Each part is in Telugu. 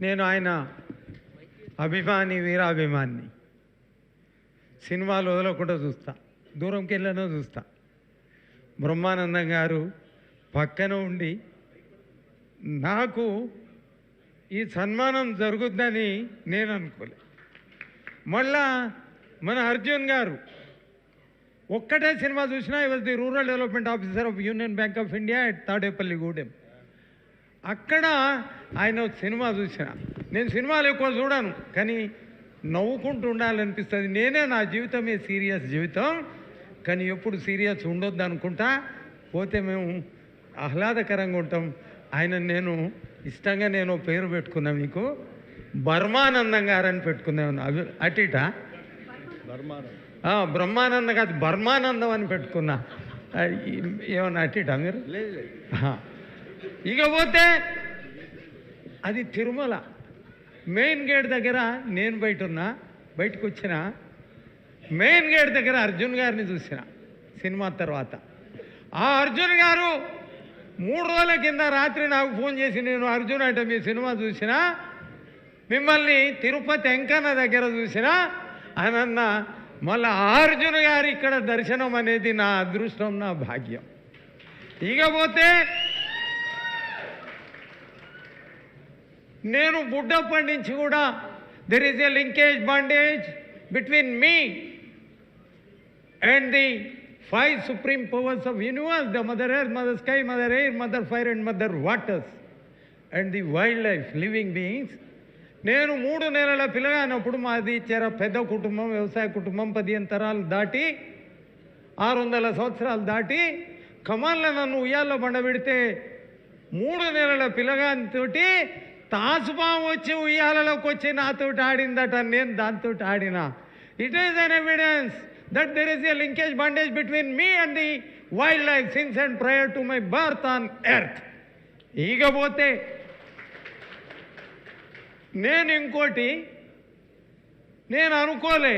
నేను ఆయన అభిమాని, వీరాభిమాని. సినిమాలు వదలకుండా చూస్తా, దూరంకి వెళ్ళనో చూస్తా. బ్రహ్మానందం గారు పక్కన ఉండి నాకు ఈ సన్మానం జరుగుద్దని నేను అనుకోలే. మళ్ళా మన అర్జున్ గారు ఒక్కటే సినిమా చూసినా ఈ was the rural development officer of union bank of India at Tadepalligudem. అక్కడ ఆయన సినిమా చూసిన. నేను సినిమాలు ఎక్కువ చూడను, కానీ నవ్వుకుంటూ ఉండాలనిపిస్తుంది. నేనే నా జీవితమే సీరియస్ జీవితం, కానీ ఎప్పుడు సీరియస్ ఉండొద్దు అనుకుంటా. పోతే మేము ఆహ్లాదకరంగా ఉంటాం. ఆయన నేను ఇష్టంగా నేను పేరు పెట్టుకున్నా, మీకు బర్మానందం గారని పెట్టుకున్నాను. అటిట బ్రహ్మానందం కాదు, బర్మానందం అని పెట్టుకున్నా. ఏమన్నా అటిట మీరు? ఇకపోతే అది తిరుమల మెయిన్ గేట్ దగ్గర నేను బయటకు వచ్చిన మెయిన్ గేట్ దగ్గర అర్జున్ గారిని చూసిన సినిమా తర్వాత. ఆ అర్జున్ గారు 3 రోజుల కింద రాత్రి నాకు ఫోన్ చేసి, నేను అర్జున్ అంటే మీ సినిమా చూసినా, మిమ్మల్ని తిరుపతి వెంకన్న దగ్గర చూసినా అని అన్న. మళ్ళీ అర్జున్ గారు ఇక్కడ దర్శనం అనేది నా అదృష్టం, నా భాగ్యం. ఇకపోతే నేను బుడ్డప్పటి నుంచి కూడా there is a linkage bondage between me and the 5 supreme powers of universe, the mother earth, mother sky, mother air, mother fire and mother waters, and the wildlife, living beings. నేను 3 నెలల పిల్లగానప్పుడు మాది చాలా పెద్ద కుటుంబం, వ్యవసాయ కుటుంబం. 15 తరాలు దాటి 600 సంవత్సరాలు దాటి కమాన్లో నన్ను ఉయ్యాల్లో బండబెడితే 3 నెలల పిల్లగానితోటి తాసుపాము వచ్చి ఉయ్యాలలోకి వచ్చి నాతో ఆడిందట. నేను దాంతో ఆడినా. It is an evidence that there is a linkage bondage between me and the wildlife since and prior to my birth on earth. ఇకపోతే నేను ఇంకోటి నేను అనుకోలే,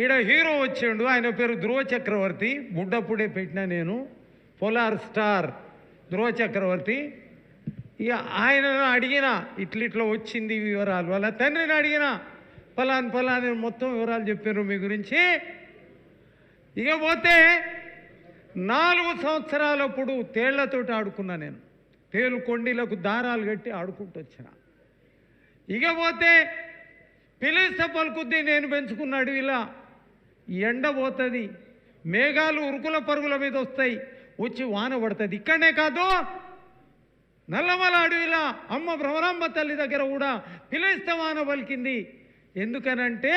ఈడ హీరో వచ్చిండు, ఆయన పేరు ధ్రువ చక్రవర్తి. బుడ్డప్పుడే పెట్టిన నేను, పోలార్ స్టార్ ధ్రువ చక్రవర్తి. ఇక ఆయనను అడిగిన ఇట్లా వచ్చింది వివరాలు. వాళ్ళ తండ్రిని అడిగిన, ఫలాని మొత్తం వివరాలు చెప్పారు మీ గురించి. ఇకపోతే 4 సంవత్సరాలప్పుడు తేళ్లతోటి ఆడుకున్నా నేను. తేలు కొండీలకు దారాలు కట్టి ఆడుకుంటూ వచ్చిన. ఇకపోతే పిలిస్తే పలుకుద్ది నేను పెంచుకున్న అడవిలా. ఎండ పోతుంది, మేఘాలు ఉరుకుల పరుగుల మీద వస్తాయి, వచ్చి వాన పడుతుంది. ఇక్కడనే కాదు, నల్లమల అడవిలా అమ్మ భ్రమరాంబ తల్లి దగ్గర కూడా పిలిస్తే వాన పలికింది. ఎందుకనంటే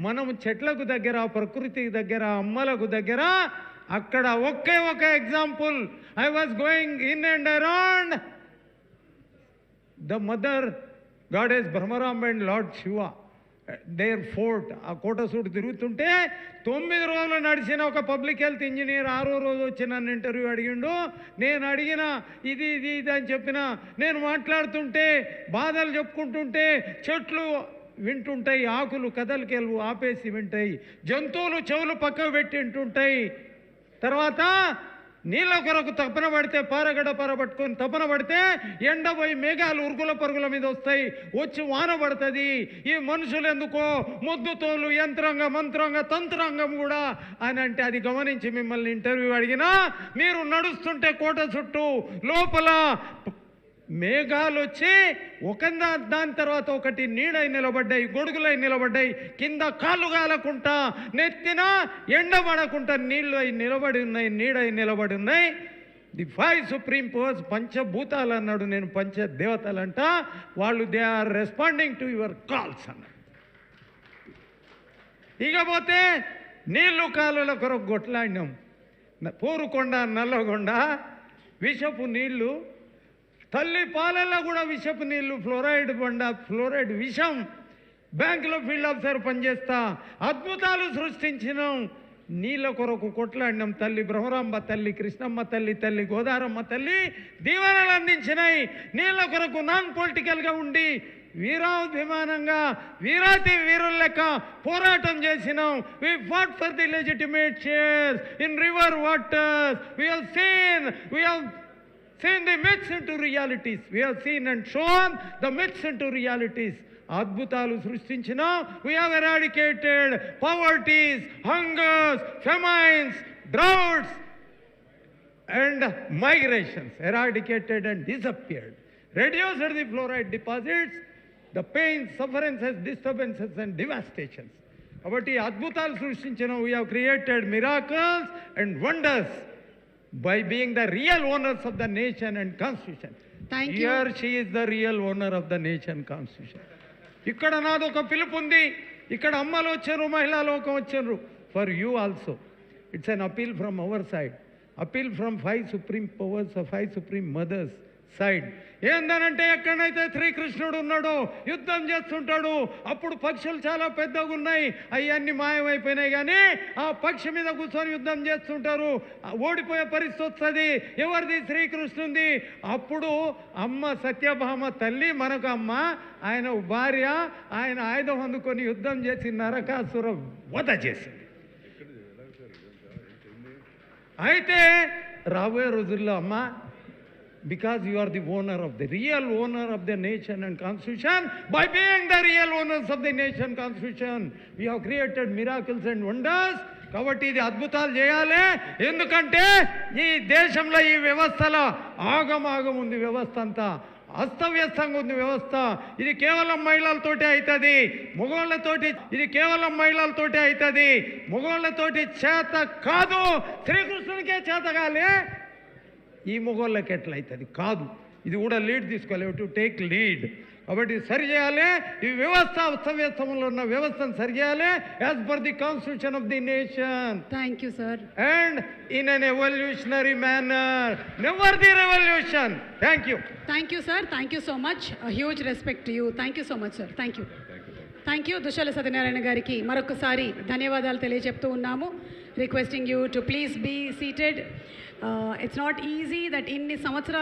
మనం చెట్లకు దగ్గర, ప్రకృతికి దగ్గర, అమ్మలకు దగ్గర. అక్కడ ఒకే ఒక example, I was going in and around the mother goddess Bhramaramba and Lord Shiva, there fort. ఆ కోట సూటు తిరుగుతుంటే 9 రోజులు నడిచిన ఒక పబ్లిక్ హెల్త్ ఇంజనీర్ 6వ రోజు వచ్చి నన్ను ఇంటర్వ్యూ అడిగిండు. నేను అడిగిన ఇది అని చెప్పిన. నేను మాట్లాడుతుంటే బాధలు చెప్పుకుంటుంటే చెట్లు వింటుంటాయి, ఆకులు కదలికెళ్ళు ఆపేసి వింటాయి, జంతువులు చెవులు పక్కకు పెట్టి వింటుంటాయి. తర్వాత నీళ్ళ కొరకు తపన పడితే, పారగడ పట్టుకొని తపన పడితే ఎండపోయి మేఘాలు ఉరుగుల పరుగుల మీద వస్తాయి, వచ్చి వాన పడుతుంది. ఈ మనుషులు ఎందుకో ముద్దుతోలు యంత్రాంగ మంత్రాంగ తంత్రాంగం కూడా అని అంటే, అది గమనించి మిమ్మల్ని ఇంటర్వ్యూ అడిగినా, మీరు నడుస్తుంటే కోట చుట్టూ లోపల మేఘాలు వచ్చి దాని తర్వాత ఒకటి నీడై నిలబడ్డాయి, గొడుగులై నిలబడ్డాయి. కింద కాళ్ళు కాలకుండా, నెత్తిన ఎండబడకుండా నీళ్ళు అయి నిలబడి ఉన్నాయి, నీడై నిలబడి ఉన్నాయి. ది 5 supreme powers, పంచభూతాలు అన్నాడు నేను, పంచదేవతలంట. వాళ్ళు they are responding to your calls అన్నాడు. ఇకపోతే నీళ్లు కాలువల కొరకు కొట్లాడినాం. పూరుకొండ, నల్లగొండ విషపు నీళ్లు, తల్లి పాలల్లో కూడా విషపు నీళ్లు, ఫ్లోరైడ్ విషం. బ్యాంకులో ఫీల్డ్ ఆఫీసర్ పనిచేస్తా అద్భుతాలు సృష్టించినాం. నీళ్ళ కొరకు కొట్లాడినాం. తల్లి బ్రహ్మరాంబ తల్లి, కృష్ణమ్మ తల్లి, తల్లి గోదారమ్మ తల్లి దీవెనలు అందించినాయి. నీళ్ళ కొరకు నాన్ పొలిటికల్గా ఉండి వీరాభిమానంగా వీరాతి వీరుల లెక్క పోరాటం చేసినాం. We fought for the legitimate shares in river waters. We have seen the myths into realities. We have seen and shown the myths into realities. అద్భుతాలు సృష్టించినాం. We have eradicated poverties, hungers, famines, droughts and migrations, eradicated and disappeared. Reduced the fluoride deposits, the pains, sufferances, disturbances and devastations. కాబట్టి అద్భుతాలు సృష్టించిన we have created miracles and wonders by being the real owners of the nation and constitution. Thank you. Here she is the real owner of the nation constitution. ఇక్కడ నాది ఒక పిలుపు ఉంది. ఇక్కడ అమ్మలు వచ్చారు, మహిళా లోకం వచ్చారు. For you also it's an appeal from our side, appeal from 5 supreme powers, 5 supreme mothers side. ఏందనంటే ఎక్కడైతే శ్రీకృష్ణుడు ఉన్నాడో యుద్ధం చేస్తుంటాడు, అప్పుడు పక్షులు చాలా పెద్దగా ఉన్నాయి, అవన్నీ మాయమైపోయినాయి. కానీ ఆ పక్షి మీద కూర్చొని యుద్ధం చేస్తుంటారు, ఓడిపోయే పరిస్థితి వస్తుంది. ఎవరిది? శ్రీకృష్ణుంది. అప్పుడు అమ్మ సత్యభామ తల్లి మనకు అమ్మ, ఆయన భార్య, ఆయన ఆయుధం అందుకొని యుద్ధం చేసి నరకాసుర వధ చేసింది. అయితే రాబోయే రోజుల్లో అమ్మ, because you are the owner of the real owner of the nation and constitution, by being the real owners of the nation constitution, we have created miracles and wonders. కాబట్టి ఇది అద్భుతాలు చేయాలి. ఎందుకంటే ఈ దేశంలో ఈ వ్యవస్థలో ఆగమాగం ఉంది, వ్యవస్థ అంతా అస్తవ్యస్తంగా ఉంది వ్యవస్థ. ఇది కేవలం మహిళలతోటి అవుతుంది, మగవాళ్ళతోటి ఇది కేవలం మహిళలతోటి అవుతుంది, మగవాళ్ళతోటి చేత కాదు. శ్రీకృష్ణునికే చేత కాలే, ఈ మొగోళ్ళకి ఎట్లయితుంది? కాదు. ఇది కూడా లీడ్ తీసుకోవాలి, టు టేక్ లీడ్. కాబట్టి సరి చేయాలి ఈ వ్యవస్థ, అస్తవ్యస్తంలో ఉన్న వ్యవస్థను సరి చేయాలి as per the constitution of the nation. Thank you sir. And in an evolutionary manner, never the revolution. Thank you. Thank you sir. Thank you so much. Huge respect to you. Thank you so much sir. Thank you. Thank you. Dushshala Satyanarayana గారికి మరొకసారి ధన్యవాదాలు తెలియజెప్తూ ఉన్నాము. Requesting you to please be seated. It's not easy that ఇన్ని సంవత్సరాలు